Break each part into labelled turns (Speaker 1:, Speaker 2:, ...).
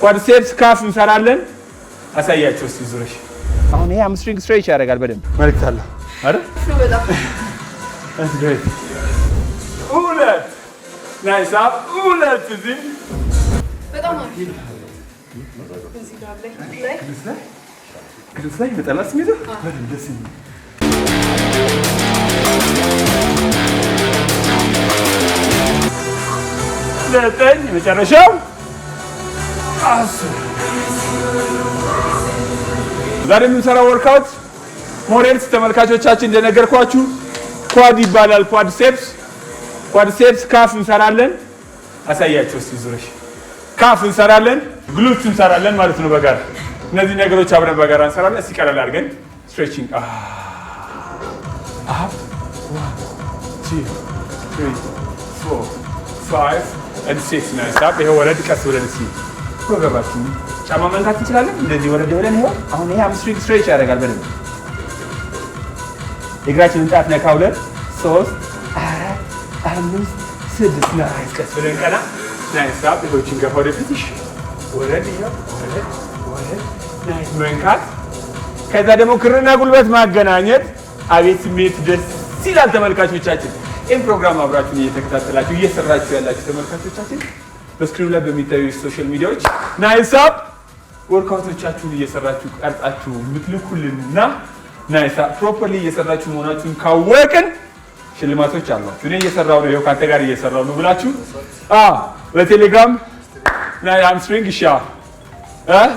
Speaker 1: ኳድሴፕስ ካፍ እንሰራለን አሳያችሁ እስቲ ዙረሽ አሁን ይሄ ሃምስትሪንግ ስትሬች ያደርጋል በደንብ መልክት አለ አይደል
Speaker 2: በጣም
Speaker 1: that's great ሁለት ናይስ አፕ ሁለት እዚህ
Speaker 2: በጣም አሪፍ እዚህ ጋር
Speaker 1: ላይ በጣም ስሜት በደንብ ደስ ይላል ዘጠኝ መጨረሻው ዛሬ የምንሰራው ወርክአውት ሞዴልስ ተመልካቾቻችን እንደነገርኳችሁ ኳድ ይባላል ኳድሴፕስ ካፍ እንሰራለን አሳያችሁ እስቲ ዙረሽ ካፍ እንሰራለን ግሉት እንሰራለን ማለት ነው በጋራ እነዚህ ነገሮች አብረን በጋራ እንሰራለን እስቲ ቀለል አድርገን ስትሬቺንግ up 1 2 3 4 5 and 6 nice up ይሄ ወረድ ቀስ ብለን እስቲ ወገባችን ጫማ መንካት እንችላለን እንደዚህ ወረድ ብለን ይሄው አሁን ይሄ ሃምስትሪንግ ስትሬች ያደርጋል በደንብ እግራችንን ጣት ነካ 2 3 4 5 6 ናይስ ቀስ ብለን ቀና ናይስ አፕ ይሄዎችን ገፋ ወደፊት ወረድ ይሄው ወረድ ናይስ መንካት ከዛ ደግሞ ክርና ጉልበት ማገናኘት አቤት ስሜት ደስ ይላል ተመልካቾቻችን ይሄን ፕሮግራም አብራችሁን እየተከታተላችሁ እየሰራችሁ ያላችሁ ተመልካቾቻችን በስክሪኑ ላይ በሚታዩ ሶሻል ሚዲያዎች ናይስ አፕ ወርክአውቶቻችሁን እየሰራችሁ ቀርጻችሁ ምትልኩልንና ናይስ አፕ ፕሮፐርሊ እየሰራችሁ መሆናችሁን ካወቅን ሽልማቶች አሏችሁ እኔ እየሰራው ነው ካንተ ጋር እየሰራው ነው ብላችሁ በቴሌግራም ናይ ሃምስትሪንግ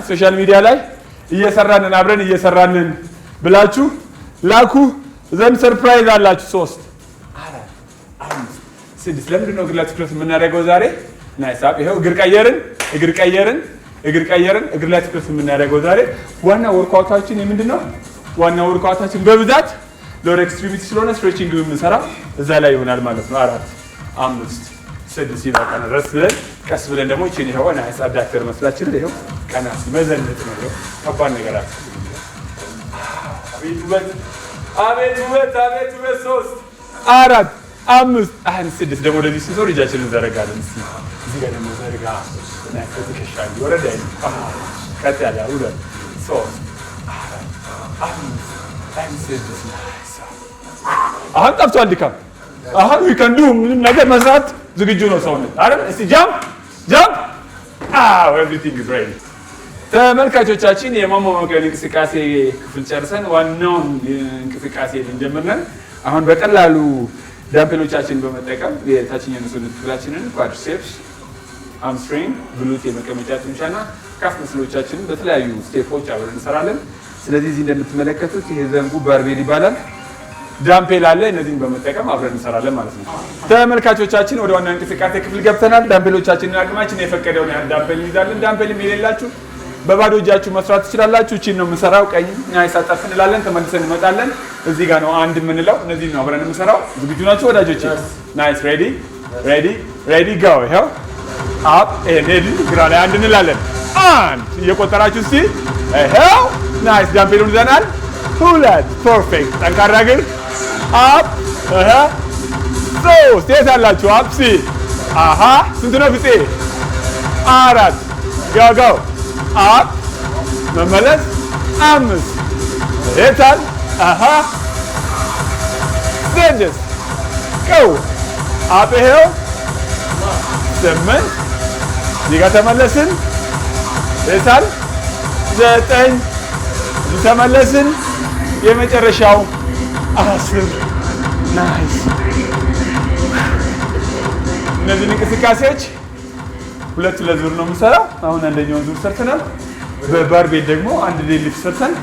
Speaker 1: ሶሻል ሚዲያ ላይ እየሰራንን አብረን እየሰራንን ብላችሁ ላኩ ዘንድ ሰርፕራይዝ አላችሁ 3 4 5 6 ለምንድን ነው ግላችሁ ትኩረት የምናደርገው ዛሬ ናይስ አፕ ይሄው እግር ቀየርን እግር ላይ ትኩረት የምናደርገው ዛሬ ዋና ወርክአውታችን ምንድነው ዋና ወርክአውታችን በብዛት ሎወር ኤክስትሪሚቲ ስለሆነ ስትሬቺንግ የምንሰራው እዛ ላይ ይሆናል ማለት ነው 4 5 6 ይበቃናል ረስ ብለን ቀስ ብለን ደግሞ እቺን ይሄው ናይስ አዳክተር መስላችን ይሄው ቀናስ መዘነጥ ነው ከባድ ነገር አለ አቤት ውበት 3 4 5 6 ደግሞ ወደዚህ ስንዞር እጃችንን እንዘረጋለን እስቲ እዚህ ጋር ደግሞ ዘርጋ ናይስ ትከሻል ወረዳ ቀጥ ያለ 2 3 4 5 6 አሁን ጠፍቷል ድካም አሁን we can do ምንም ነገር መስራት ዝግጁ ነው ሰውነት አይደል እስቲ ጃምፕ everything is ready ተመልካቾቻችን የማሞቂያውን እንቅስቃሴ ክፍል ጨርሰን ዋናውን እንቅስቃሴ እንጀምራለን አሁን በቀላሉ ዳምፔሎቻችንን በመጠቀም የታችኛው ሰውነት ክፍላችንን ኳድሴፕስ ሃምስትሪንግ ግሉት የመቀመጫ ጡንቻና ካፍ መስሎቻችንን በተለያዩ ስቴፖች አብረን እንሰራለን ስለዚህ እዚህ እንደምትመለከቱት ይሄ ዘንጉ ባርቤል ይባላል ዳምፔል አለ እነዚህን በመጠቀም አብረን እንሰራለን ማለት ነው ተመልካቾቻችን ወደ ዋናው እንቅስቃሴ ክፍል ገብተናል ዳምፔሎቻችንን አቅማችን የፈቀደውን ያህል ዳምፔል እንይዛለን ዳምፔል የሌላችሁ በባዶ እጃችሁ መስራት ትችላላችሁ እቺን ነው የምንሰራው ቀኝ ናይስ አጣፍ እንላለን ተመልሰን እንመጣለን እዚህ ጋር ነው አንድ የምንለው እነዚህን ነው አብረን የምንሰራው ዝግጁ ናችሁ ወዳጆቼ ናይስ ሬዲ ጎ ይሄው አፕ ኤንድ ግራ ላይ አንድ እንላለን አንድ እየቆጠራችሁ እስቲ ይሄው ናይስ ዳምፔሉን ይዘናል ሁለት ፐርፌክት ጠንካራ እግር አፕ ሶስት የታላችሁ አፕ ሲ ስንት ነው ፍፄ 4 ጎ አፕ መመለስ 5 የታል 6 ጎ አፕ ይሄው 8 እዚህ ጋር ተመለስን የታል 9 ተመለስን የመጨረሻው 10 ናይስ እነዚህ እንቅስቃሴዎች ሁለት ዙር ነው የምንሰራው አሁን አንደኛውን ዙር ሰርተናል በባርቤል ደግሞ አንድ ዴድሊፍት ሰርተን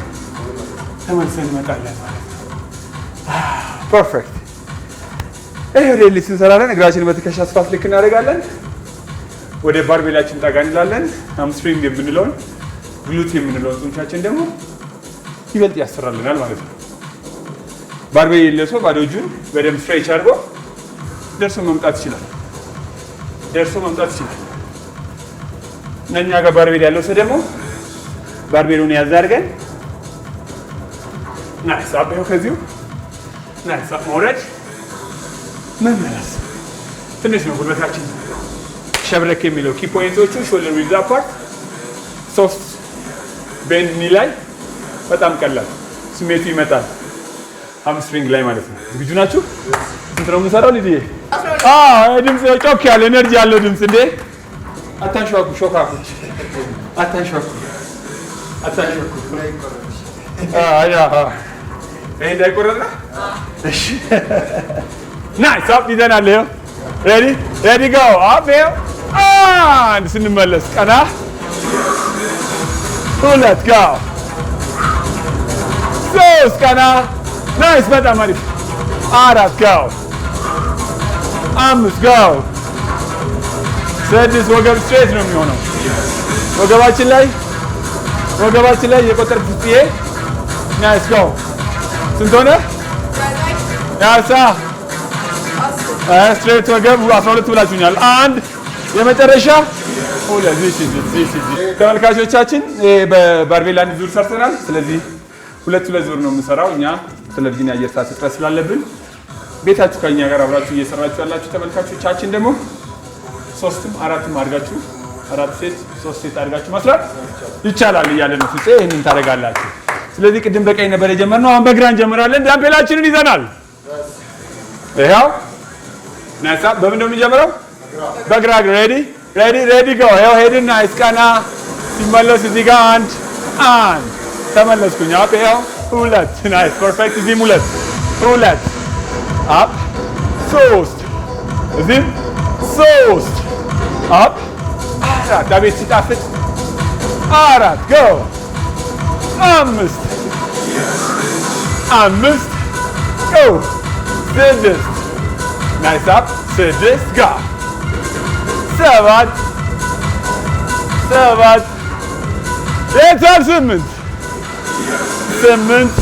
Speaker 1: ተመልሰን እንመጣለን ማለት ነው ፐርፌክት ይሄ ዴድሊፍት እንሰራለን እግራችንን በትከሻ ስፋት ልክ እናደርጋለን ወደ ባርቤላችን ጠጋ እንላለን ሃምስትሪንግ የምንለውን ግሉት የምንለውን ጡንቻችን ደግሞ ይበልጥ ያሰራልናል ማለት ነው ባርቤል የሌለው ሰው ባዶ እጁን በደንብ ስትሬች አድርጎ ደርሶ መምጣት ይችላል እኛ ጋር ባርቤል ያለው ሰው ደግሞ ባርቤሉን ያዝ አድርገን ናይስ አፕ ይኸው ከዚሁ ናይስ አፕ መውረድ መመለስ ትንሽ ነው ጉልበታችን ሸብረክ የሚለው ኪ ፖይንቶቹ ሾልደር ዊዝ አፓርት ሶፍት ቤንድ ኒ ላይ በጣም ቀላል ስሜቱ ይመጣል። ሃምስትሪንግ ላይ ማለት ነው። ዝግጁ ናችሁ? ስንት ነው የምንሰራው? ልጅዬ ድምፅ ጮክ ያለ ኤነርጂ ያለው ድምፅ እንዴ! አታንሸዋኩ፣ ሾካኩች አታንሸዋኩ። ይሄ እንዳይቆረጥ ነው። እሺ ናይስ። አፕ ይዘናል። ይኸው ሬዲ ጎ አፕ። ይኸው አንድ ስንመለስ ቀና፣ ሁለት ጎ፣ ሶስት ቀና። ናይስ፣ በጣም አሪፍ። አራት ጎ፣ አምስት ጎ፣ ስድስት። ወገብ ስትሬት ነው የሚሆነው። ወገባችን ላይ የቆጠር ፍጥዬ። ናይስ ጎ። ስንት ሆነ? ያሳ ስትሬት ወገብ 12 ብላችሁኛል። አንድ የመጨረሻ ሁለት። ተመልካቾቻችን በባርቤል አንድ ዙር ሰርተናል። ስለዚህ ሁለት ዙር ነው የምንሰራው። እኛ ቴሌቪዥን የአየር ሰዓት እጥረት ስላለብን ቤታችሁ ከኛ ጋር አብራችሁ እየሰራችሁ ያላችሁ ተመልካቾቻችን ደግሞ ሶስትም አራትም አድርጋችሁ 4 ሴት 3 ሴት አድርጋችሁ መስራት ይቻላል እያለ ነው ፍፄ። ይሄንን ታደርጋላችሁ። ስለዚህ ቅድም በቀኝ ነበር የጀመርነው፣ አሁን በግራ እንጀምራለን። ዳምፔላችንን ይዘናል። ይሄው ናይስ። በምን ነው የምንጀምረው? በግራ። ሬዲ ጎ። ይሄው ሄድና እስቀና ሲመለስ እዚህ ጋር አንድ ተመለስኩኝ። አፕ። ይሄው ሁለት። ናይስ ፐርፌክት። እዚህም ሁለት አፕ። ሶስት እዚህም ሶስት አፕ። አራት። አቤት ሲጣፍጥ። አራት ጎ። አምስት ጎ። ስድስት ናይስ አፕ። ስድስት ጋ። ሰባት የታል? ስምንት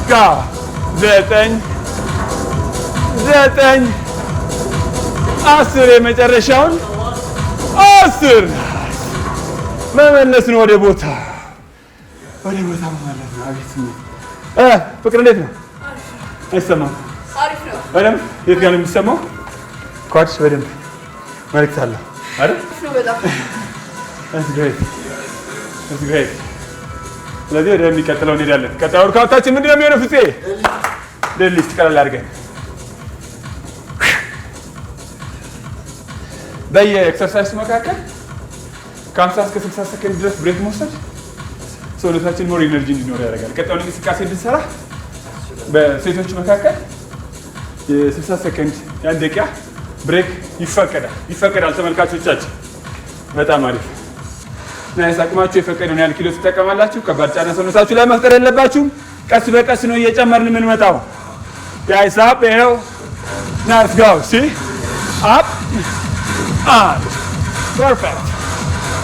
Speaker 1: ጋ። ዘጠኝ 10 የመጨረሻውን 10 መመለስ ነው ወደ ቦታ መመለስ ነው። አቤት ፍቅር እንዴት ነው? አይሰማም?
Speaker 2: አሪፍ ነው።
Speaker 1: በደምብ የት ጋር ነው የሚሰማው? ኳድስ በደምብ መልዕክት አለው አይደል? That's great. ስለዚህ ወደሚቀጥለው እንሄዳለን። ቀጣዩ ወርካውታችን ምንድን ነው የሚሆነው? ፍፄ ዴድሊፍት ቀለል አድርገን በየኤክሰርሳይዝ መካከል ከ50 እስከ 60 ሰከንድ ድረስ ብሬክ መውሰድ ሰውነታችን ሞር ኢነርጂ እንዲኖር ያደርጋል። ቀጣዩን እንቅስቃሴ እንድንሰራ በሴቶች መካከል የ60 ሰከንድ ያን ደቂቃ ብሬክ ይፈቀዳል። ተመልካቾቻችን በጣም አሪፍ ናይስ። አቅማችሁ የፈቀደውን ያህል ኪሎ ትጠቀማላችሁ። ከባድ ጫና ሰውነታችሁ ላይ መፍጠር የለባችሁም። ቀስ በቀስ ነው እየጨመርን የምንመጣው። ጋይስ አፕ። ይኸው ናይስ ጎ። ሲ አፕ። አንድ ፐርፌክት።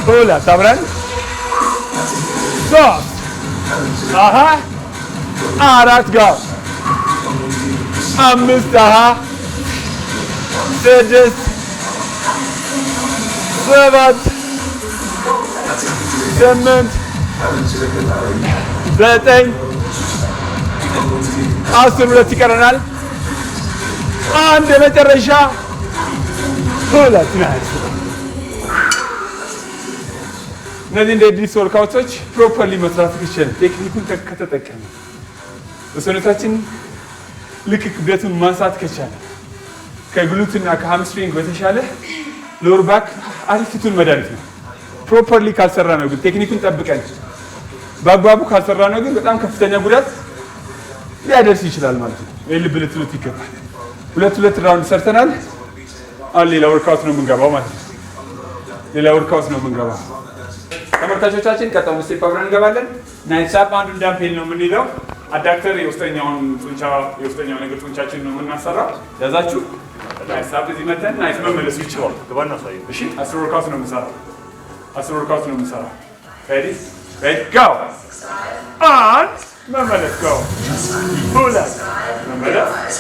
Speaker 1: ሁለት አብረን ሶስት አራት ጎ። አምስት ስድስት ሰባት 8 9 10 ሁለት ይቀረናል። አንድ የመጨረሻ ሁለት ናይስ። እነዚህ እንደ ዲስ ወርክአውቶች ፕሮፐርሊ መስራት ከቻልን ቴክኒኩን ከተጠቀምን በሰውነታችን ልክ ክብደቱን ማንሳት ከቻልን ከግሉትና ከሃምስትሪንግ በተሻለ ሎወር ባክ አሪፍ ፍቱን መድኃኒት ነው። ፕሮፐርሊ ካልሰራ ነው ግን ቴክኒኩን ጠብቀን በአግባቡ ካልሰራ ነው ግን በጣም ከፍተኛ ጉዳት ሊያደርስ ይችላል ማለት ነው። ልብ ልትሉት ይገባል። ሁለት ራውንድ ሰርተናል። አሁን ሌላ ወርክአውት ነው የምንገባው ማለት ነው። ተመልካቾቻችን ቀጣዩን ስቴፕ አብረን እንገባለን። ናይስ አፕ። አንዱን ዳምፔል ነው የምንይዘው። አዳክተር የውስጠኛውን እግር ጡንቻችን ነው የምናሰራው። ያዛችሁ ናይስ አፕ። እዚህ መተን ናይስ መመለስ ይችላል። እሺ 10 ወርክአውት ነው የምንሰራው። ሬዲ ጎ። አንድ መመለስ ጎ። ሁለት መመለስ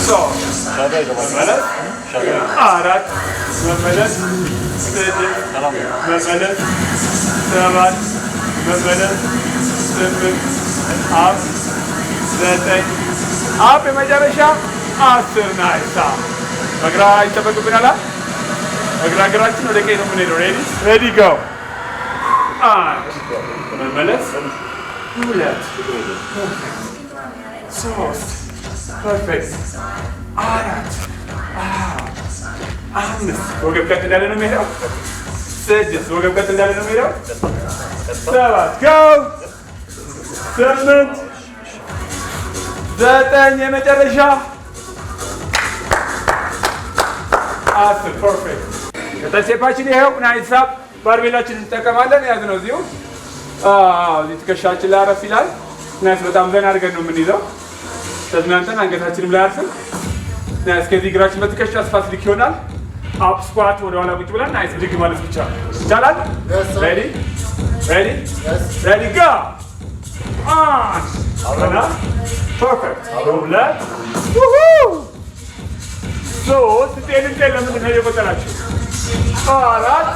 Speaker 1: ሶስት መመለስ አራት መመለስ ስድስት መመለስ ሰባት መመለስ ስምንት አፕ ዘጠኝ አፕ የመጨረሻ 10 ናይስ። በግራ ይጠበቅብናል። እግራችን ወደ ቀኝ ነው የምንሄደው። ሬዲ ጎ። አንድ መመለስ ሁለት ሶስት ፐርፌክት አራት አምስት ወገብ ቀጥ እንዳለ ነው የሚሄደው። ስድስት ወገብ ቀጥ እንዳለ ነው የሚሄደው። ሰባት ጎው ስምንት ዘጠኝ የመጨረሻ አስር ፐርፌክት። ቀጣይ ስቴፓችን ይኸው ናይስ አፕ ባርቤላችንን እንጠቀማለን። ያዝ ነው እዚሁ እዚህ ትከሻችን ላይ አረፍ ይላል። ናይስ በጣም ዘና አድርገን ነው የምንይዘው። ተዝናንተን አንገታችንም ላይ አርፈን ናይስ ከዚህ እግራችን በትከሻ ስፋት ልክ ይሆናል። አፕ ስኳት ወደ ኋላ ቁጭ ብለን ናይስ ብድግ ማለት ብቻ ይቻላል። ሬዲ ሬዲ ሬዲ ጎ አንድ ፐርፌክት ሁለት ሶስት ጤልን ለምንድን ነው የቆጠራችሁ? አራት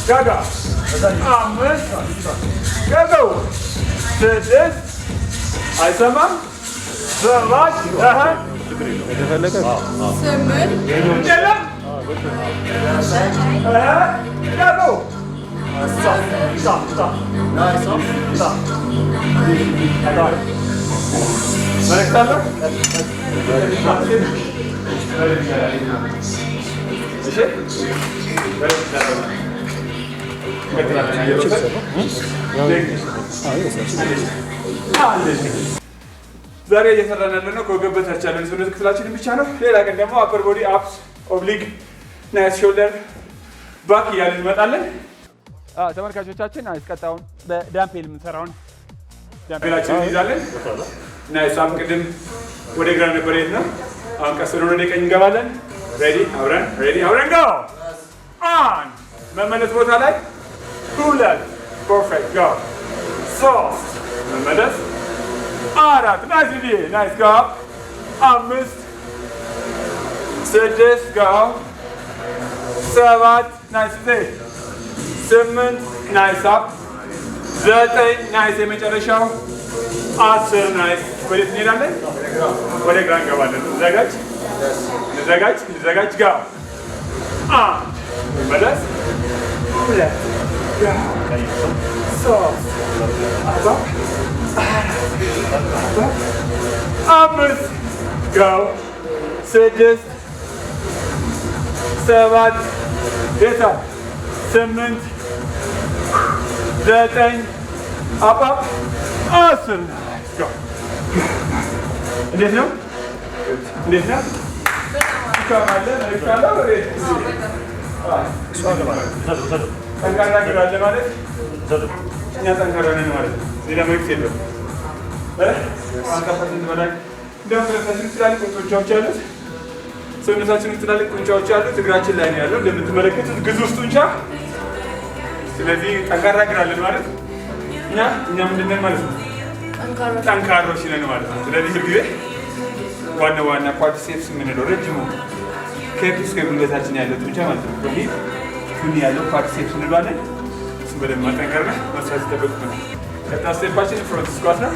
Speaker 1: ጋጋ አምስት ጋጋው ስድስት አይሰማም ሰባት
Speaker 2: ስምንት
Speaker 1: ጋጋው ዛሬ እየሰራን ያለነው ከወገብ በታች ያለን ሰውነት ክፍላችንን ብቻ ነው። ሌላ ቀን ደግሞ አፐር ቦዲ አፕስ ኦብሊግ ናይስ ሾልደር ባክ እያልን እንመጣለን። ተመልካቾቻችን ናይስ ቀጣውን በዳምፔል የምንሰራውን ዳምፔላችንን እንይዛለን። ናይስ አፕ ቅድም ወደ ግራ ነበር የት ነው። አሁን ቀስ ብለን ወደ ቀኝ እንገባለን። ሬዲ አብረን ጎ አንድ መመለስ ቦታ ላይ ሁለት ፐርፌክት ጎ ሶስት መመለስ አራት ናይስ ቪ ናይስ ጎ አምስት ስድስት ጎ ሰባት ናይስ ቪ ስምንት ናይስ አፕ ዘጠኝ ናይስ የመጨረሻው አስር ናይስ። ወዴት እንሄዳለን? ወደ ግራ እንገባለን። እንዘጋጅ ጋ አንድ መለስ ሁለት ሶስት አምስት ጋው ስድስት ሰባት ቤታ ስምንት ዘጠኝ አባብ አስር እንዴት ነው? ጠንካራ ግራ አለ ማለት እኛ ጠንካራ ነን ማለት ነው። ሌላ መልዕክት የለውም። ሰውነታችን ትላልቅ ጡንቻዎች አሉት። ሰውነታችን ትላልቅ ጡንቻዎች አሉት። እግራችን ላይ ነው ያለው እንደምትመለከቱት ግዙፍ ጡንቻ። ስለዚህ ጠንካራ ግራ አለን ማለት እኛ ምንድን ነን ማለት ነው? ጠንካሮች ነን ማለት ነው። ስለዚህ ሁልጊዜ ዋና ኳድሪሴፕስ የምንለው ረጅሙ ከፒስ ከጉልበታችን ያለው ጡንቻ ማለት ነው። ይህ ቱኒ ያለው ኳድሪሴፕስ እንለዋለን። እሱን በደንብ ማጠንከርና መስራት ይጠበቅብናል። ቀጣይ ስቴፓችን ፍሮንት ስኳት ነው።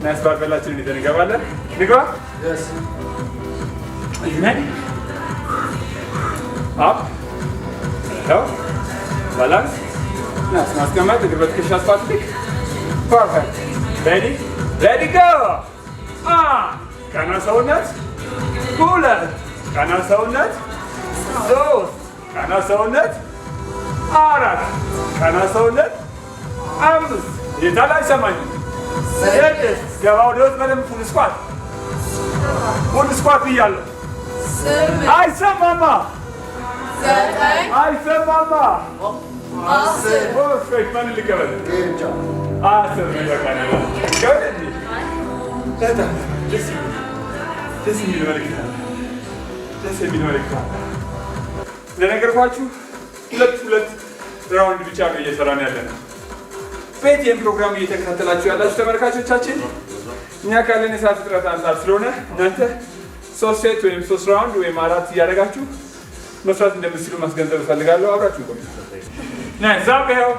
Speaker 1: ናይስ ባርቤላችንን ይዘን እንገባለን። ንግባ አፕ ባላንስ ናይስ ማስቀመጥ እግር በትከሻ ስፋት ልክ ፐርፌክት ሬዲ ጎ ቀና ሰውነት ሁለት ቀና ሰውነት ሶስት ቀና ሰውነት አራት ቀና ሰውነት አምስት የታላ አይሰማኝም ስድስት ገባ ወደ ውስጥ በደንብ ፉል ስኳት ብያለሁ። አይሰማማ ፐርፌክት ማን ልቀበል አስር ይበቃናል። ደስ የሚል መልዕክት እንደነገርኳችሁ ሁለት ራውንድ ብቻ ነው እየሰራን ያለነው። በኢቲኤም ፕሮግራም እየተከታተላችሁ ያላችሁ ተመልካቾቻችን እኛ ካለን የሰዓት እጥረት አንጻር ስለሆነ እናንተ 3 ሴት ወይም 3 ራውንድ ወይም 4 እያደረጋችሁ መስራት እንደምትችሉ ማስገንዘብ እፈልጋለሁ። አብራችሁ ቆዩ። ናይስ አፕ ይኸው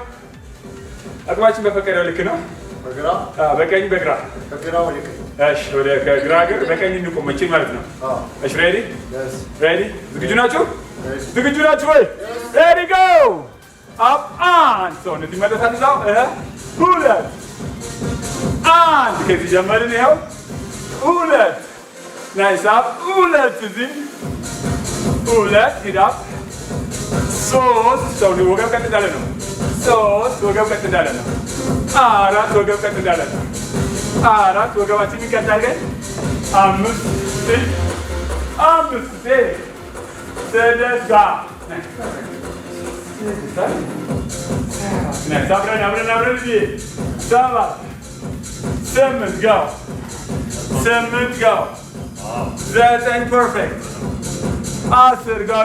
Speaker 1: አቅማችን በፈቀደው ልክ ነው። በቀኝ በግራ እሺ፣ ወደ ግራ እግር በቀኝ እንቆመችን ማለት ነው። እሺ፣ ሬዲ ዝግጁ ናችሁ ወይ? ሬዲ ጎ አፕ አንድ ሰውነት ይመለሳል እዛው ሁለት አንድ ከዚህ ጀመርን ይኸው ሁለት ናይስ አፕ ሁለት እዚህ ሁለት ሂድ አፕ ሶስት ሰው ወገብ ቀጥ እንዳለ ነው ሶስት ወገብ ቀጥ እንዳለ ነው አራት ወገብ ቀጥ እንዳለ ነው አራት ወገባችን ቀጥ አድርገን አምስት ስድስት አብረን ሰባት ስምንት ጋው ዘጠኝ ፐርፌክት አስር ጋው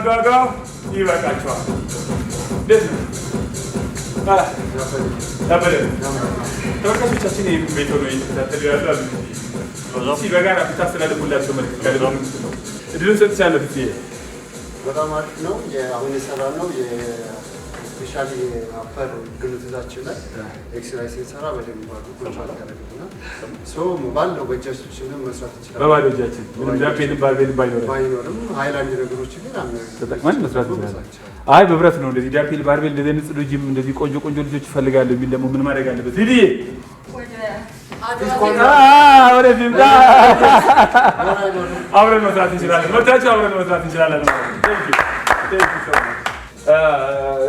Speaker 1: ይበቃቸዋል። ተመልካቾቻችን ይህን ቤት ሆኖ እየተከታተሉ ያሉ አሉ። በጋራ ብታስተላልፉላቸው መልዕክት ካለ እድሉን ሰጥቻለሁ።
Speaker 3: በጣም አሪፍ ነው። አሁን የሰራ ነው ስፔሻሊ አፐር ግሉታችን ላይ ኤክሰርሳይዝ ሲሰራ በደንብ ኮንትሮል ያደርግና ባለው በእጃችን መስራት ይችላል።
Speaker 1: በባዶ እጃችን ምንም ዳፔን ባይኖርም
Speaker 3: ሃይላንድ ነገሮች ግን
Speaker 1: ተጠቅመን መስራት ይችላል። አይ በብረት ነው እንደዚህ ዳፔል ባርቤል እንደዚህ ንጹህ ልጅም እንደዚህ ቆንጆ ልጆች ይፈልጋሉ የሚል ደግሞ ምን ማድረግ አለበት? ሂድዬ ወደዚህም አብረን መስራት እንችላለን። መታችሁ አብረን መስራት እንችላለን።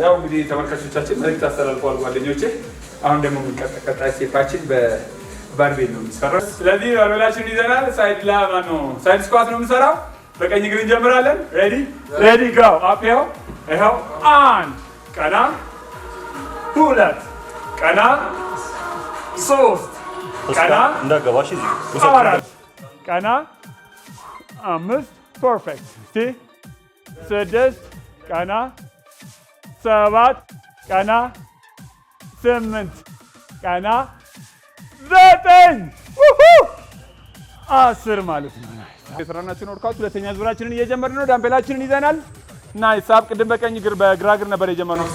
Speaker 1: ያው እንግዲህ ተመልካቾቻችን መልዕክት አስተላልፈዋል ጓደኞቼ። አሁን ደግሞ ቀጣይ ስቴፓችን በባርቤል ነው የሚሰራው። ስለዚህ ባርቤላችንን ይዘናል። ሳይድ ስኳት ነው የምንሰራው። በቀኝ እግር እንጀምራለን። ሬዲ ጋው አፕ ይኸው አንድ ቀና ሁለት ቀና ሶስት ቀና
Speaker 2: እንዳገባሽ
Speaker 1: አራት ቀና አምስት ፐርፌክት ስድስት ቀና ሰባት ቀና ስምንት ቀና ዘጠኝ አስር ማለት ነው። የሰራናችሁን ወርካውት ሁለተኛ ዙራችንን እየጀመርን ነው። ዳምፔላችንን ይዘናል። ናይስ አፕ ቅድም በቀኝ እግር በግራ እግር ነበር የጀመርነው።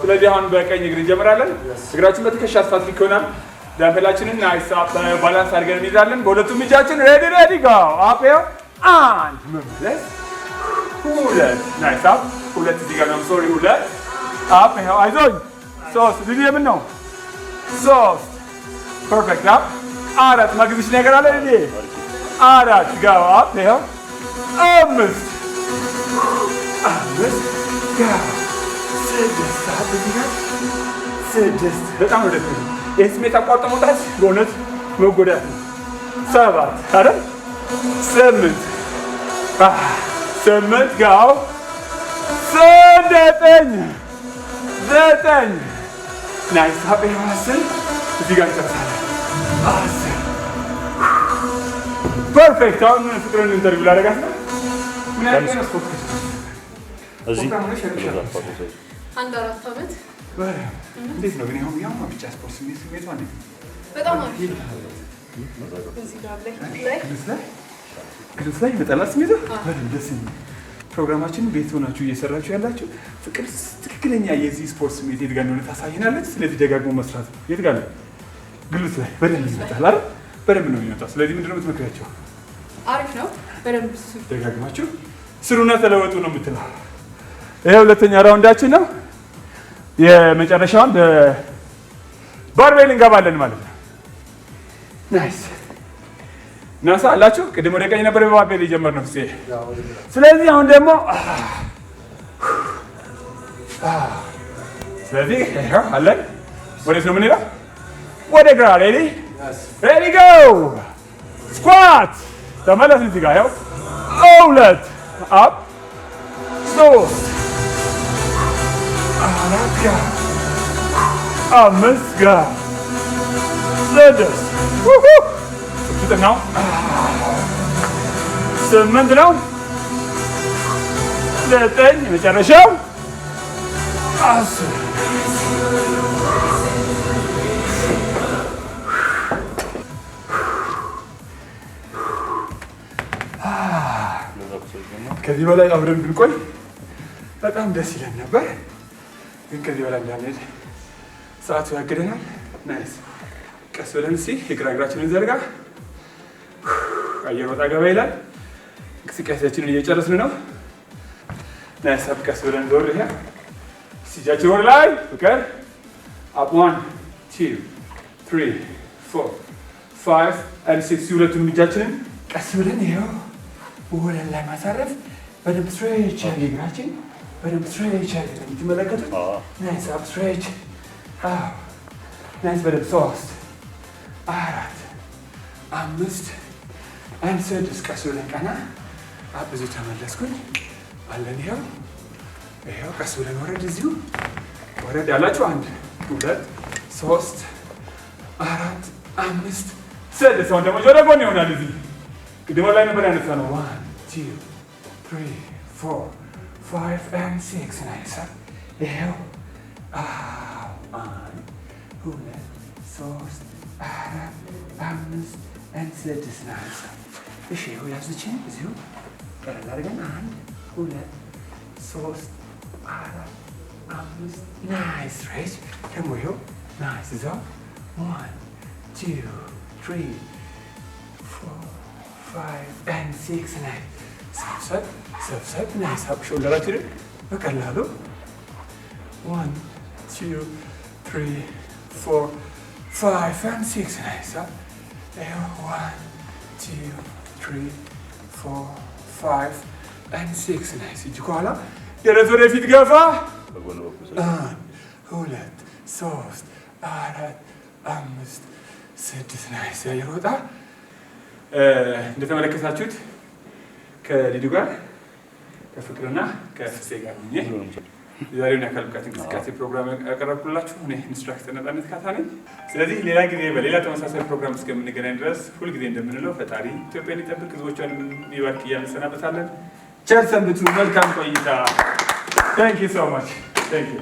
Speaker 1: ስለዚህ አሁን በቀኝ እግር እንጀምራለን። እግራችን በትከሻ አስፋልት ይሆናል። ዳምፔላችንን ናይስ አፕ ባላንስ አድርገን እንይዛለን። በሁለቱም እጃችን ሬዲ ጋው አፕ አንድ መመለስ ሁለት ናይስ አፕ ሁለት እዚህ ጋር ነው ሶሪ ሁለት አፕ ይኸው አይዞኝ ሶስት እዚህ የምን ነው ሶስት ፐርፌክት አፕ አራት ማግዝሽ ነገር አለ እንዴ አራት ጋው አፕ ይኸው አምስት ጋው ስድስት አፕ እዚህ ጋር ስድስት በጣም ወደ የስሜት አቋርጦ መውጣት በእውነት መጎዳት ነው። ሰባት አይደል ስምንት ጋው ዘጠኝ ናይስ አፕ አስር እዚህ ጋር እንጨርሳለን። አስር ፐርፌክት። አሁን ፍቅርን ኢንተርቪው ላደርጋት ነው። ምን ያህል ነው ስፖርት
Speaker 2: እዚህ
Speaker 4: አንድ 4 ዓመት
Speaker 1: እንዴት ነው ግን ያው ብቻ ስፖርት ስሜት ነው
Speaker 4: በጣም አሪፍ እዚህ ጋር ላይ
Speaker 1: ይመጣል ስሜቱ በደንብ ደስ የሚል ፕሮግራማችንን ቤት ሆናችሁ እየሰራችሁ ያላችሁ ፍቅር ትክክለኛ የዚህ ስፖርት ስሜት የት ጋር እንደሆነ ታሳየናለች። ስለዚህ ደጋግሞ መስራት ነው። የት ጋር ነው? ግሉት ላይ በደንብ ይመጣል አይደል? በደንብ ነው የሚመጣው። ስለዚህ ምንድነው የምትመክሪያቸው?
Speaker 4: አሪፍ ነው። በደንብ
Speaker 1: ደጋግማችሁ ስሩና ተለወጡ ነው የምትለው። ይሄ ሁለተኛ ራውንዳችን ነው። የመጨረሻውን በባርቤል እንገባለን ማለት ነው። ናይስ ናሳ አላችሁ። ቅድም ወደ ቀኝ ነበር በባርቤል የጀመርነው። ስለዚህ አሁን ደግሞ ስለዚህ አለን ወዴት ነው የምንሄደው? ወደ ግራ። ሬዲ ጎ ስኳት ተመለስ። እዚህ ጋር ይኸው ሁለት አፕ ሶስት አራት ጋር አምስት ጋር ስድስት ነው ስምንት ነው ዘጠኝ የመጨረሻው አስር ከዚህ በላይ አብረን ብንቆይ በጣም ደስ ይለን ነበር፣ ግን ከዚህ በላይ እንዳንሄድ ሰዓቱ ያግደናል። ናይስ ቀስ ብለን እስኪ የግራ እግራችንን ዘርጋ። አየር ወጣ ገባ ይላል። እንቅስቃሴያችንን እየጨረስን ነው። ናይስ ቀስ ብለን ዞር። ይሄ እጃችን ወደ ላይ ፍቅር up 1 2 3 4 5 and 6 ሁለቱንም እጃችንን ቀስ ብለን ይኸው ወለል ላይ ማሳረፍ በደንብ ስትሬች ያለ እግራችን በደንብ ስትሬች ያለ የምትመለከቱት ናይስ አፕ ስትሬች ናይስ በደንብ 3 4 5 አንድ 6 ቀስ ብለን ቀና ብዙ ተመለስኩኝ አለን ይኸው ቀስ ብለን ወረድ እዚሁ ወረድ ያላችሁ 1 2 3 4 5 6 አሁን ደግሞ ወደ ጎን ይሆናል እዚህ ቅድም ላይ ነበር ያነሳነው 1 2 3 4 5 and 6 ናይስ ይኸው 1 2 3 4 5 and 6 ናይስ እሺ ይኸው ያዝችን እዚሁ ቀለል አድርገን 1 2 3 4 5 ናይስ ስትሬች ደግሞ ይኸው ናይስ እዛው 1 2 3 4 5 and 6 ናይስ ሰብሰብ ናይስ አፕ ሾልደራችንን በቀላሉ 1 2 3 4 5 and 6 ናይስ ይኸው 1 2 3 4 5 and 6 ናይስ እጅ ከኋላ ደረት ወደፊት ገፋ 1 2 3 4 5 6 ናይስ ይሮጣ እንደተመለከታችሁት ከሊዱ ጋር ከፍቅርና ከፍሴ ጋር ነኝ። የዛሬውን የአካል ብቃት እንቅስቃሴ ፕሮግራም ያቀረብኩላችሁ እኔ ኢንስትራክተር ነፃነት ካሳ ነኝ። ስለዚህ ሌላ ጊዜ በሌላ ተመሳሳይ ፕሮግራም እስከምንገናኝ ድረስ ሁልጊዜ እንደምንለው ፈጣሪ ኢትዮጵያን ይጠብቅ፣ ህዝቦቿን ይባርክ እያልን እንሰናበታለን። ቸር ሰንብቱ። መልካም ቆይታ። ታንክ ዩ ሶ ማች ታንክ ዩ